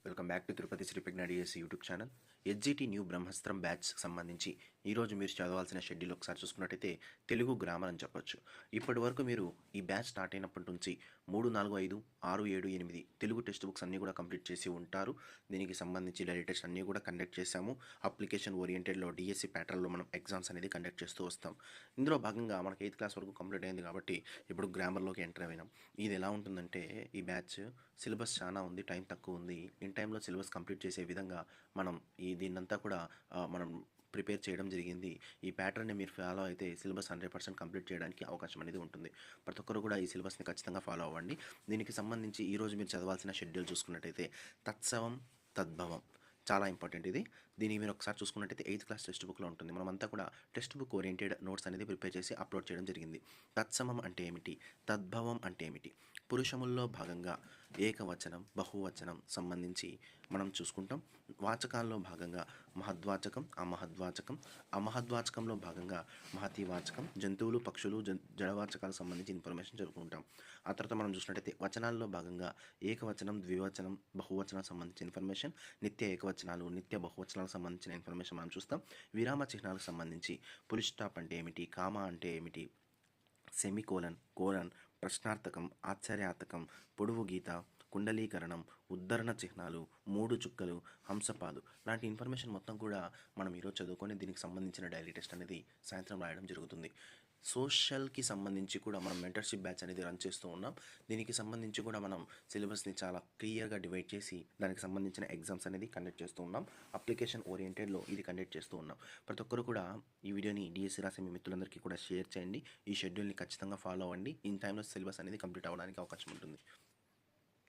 Welcome back to Tirupati Sri Pragna DSC YouTube channel. SGT new Brahmastram బ్యాచ్కి సంబంధించి ఈరోజు మీరు చదవాల్సిన షెడ్యూల్ ఒకసారి చూసుకున్నట్టయితే తెలుగు గ్రామర్ అని చెప్పొచ్చు. ఇప్పటి వరకు మీరు ఈ బ్యాచ్ స్టార్ట్ అయినప్పటి నుంచి 3, 4, 5, 6, 7, 8 తెలుగు టెక్స్ట్ బుక్స్ అన్నీ కూడా కంప్లీట్ చేసి ఉంటారు. దీనికి సంబంధించి డైలీ టెస్ట్ అన్నీ కూడా కండక్ట్ చేశాము. అప్లికేషన్ ఓరియంటెడ్లో డిఎస్సి ప్యాటర్న్లో మనం ఎగ్జామ్స్ అనేది కండక్ట్ చేస్తూ వస్తాం. ఇందులో భాగంగా మనకి 8th క్లాస్ వరకు కంప్లీట్ అయింది కాబట్టి ఇప్పుడు గ్రామర్లోకి ఎంటర్ అయినాం. ఇది ఎలా ఉంటుందంటే ఈ బ్యాచ్ సిలబస్ చాలా ఉంది, టైం తక్కువ ఉంది. టైంలో సిలబస్ కంప్లీట్ చేసే విధంగా మనం దీన్నంతా కూడా మనం ప్రిపేర్ చేయడం జరిగింది. ఈ ప్యాటర్న్ని మీరు ఫాలో అయితే సిలబస్ 100% కంప్లీట్ చేయడానికి అవకాశం అనేది ఉంటుంది. ప్రతి ఒక్కరు కూడా ఈ సిలబస్ని ఖచ్చితంగా ఫాలో అవ్వండి. దీనికి సంబంధించి ఈరోజు మీరు చదవాల్సిన షెడ్యూల్ చూసుకున్నట్టయితే తత్సవం తద్భవం చాలా ఇంపార్టెంట్ ఇది. దీన్ని మీరు ఒకసారి చూసుకున్నట్టయితే 8th క్లాస్ టెక్స్ట్ బుక్లో ఉంటుంది. మనమంతా కూడా టెక్స్ట్ బుక్ ఓరియంటెడ్ నోట్స్ అనేది ప్రిపేర్ చేసి అప్లోడ్ చేయడం జరిగింది. తత్సమం అంటే ఏమిటి, తద్భవం అంటే ఏమిటి, పురుషముల్లో భాగంగా ఏకవచనం బహువచనం సంబంధించి మనం చూసుకుంటాం. వాచకాల్లో భాగంగా మహద్వాచకం అమహద్వాచకం, అమహద్వాచకంలో భాగంగా మహతీవాచకం, జంతువులు పక్షులు జడవాచకాలకు సంబంధించి ఇన్ఫర్మేషన్ చదువుకుంటాం. ఆ తర్వాత మనం చూసినట్టయితే వచనాల్లో భాగంగా ఏకవచనం ద్వివచనం బహువచనం సంబంధించిన ఇన్ఫర్మేషన్, నిత్య ఏకవచనాలు నిత్య బహువచనాలకు సంబంధించిన ఇన్ఫర్మేషన్ మనం చూస్తాం. విరామ చిహ్నాలకు సంబంధించి పులి స్టాప్ అంటే ఏమిటి, కామా అంటే ఏమిటి, సెమికోలన్, కోలన్, ప్రశ్నార్థకం, ఆశ్చర్యార్థకం, పొడువు గీత, కుండలీకరణం, ఉద్ధరణ చిహ్నాలు, 3 చుక్కలు, హంసపాదు లాంటి ఇన్ఫర్మేషన్ మొత్తం కూడా మనం ఈరోజు చదువుకొని దీనికి సంబంధించిన డైలీ టెస్ట్ అనేది సాయంత్రం రాయడం జరుగుతుంది. సోషల్కి సంబంధించి కూడా మనం మెంటర్షిప్ బ్యాచ్ అనేది రన్ చేస్తూ ఉన్నాం. దీనికి సంబంధించి కూడా మనం సిలబస్ని చాలా క్లియర్గా డివైడ్ చేసి దానికి సంబంధించిన ఎగ్జామ్స్ అనేది కండక్ట్ చేస్తూ ఉన్నాం. అప్లికేషన్ ఓరియంటెడ్లో ఇది కండక్ట్ చేస్తూ ఉన్నాం. ప్రతి ఒక్కరు కూడా ఈ వీడియోని డిఎస్సి రాసే మీ మిత్రులందరికీ కూడా షేర్ చేయండి. ఈ షెడ్యూల్ని ఖచ్చితంగా ఫాలో అవ్వండి. ఇన్ టైంలో సిలబస్ అనేది కంప్లీట్ అవ్వడానికి అవకాశం ఉంటుంది.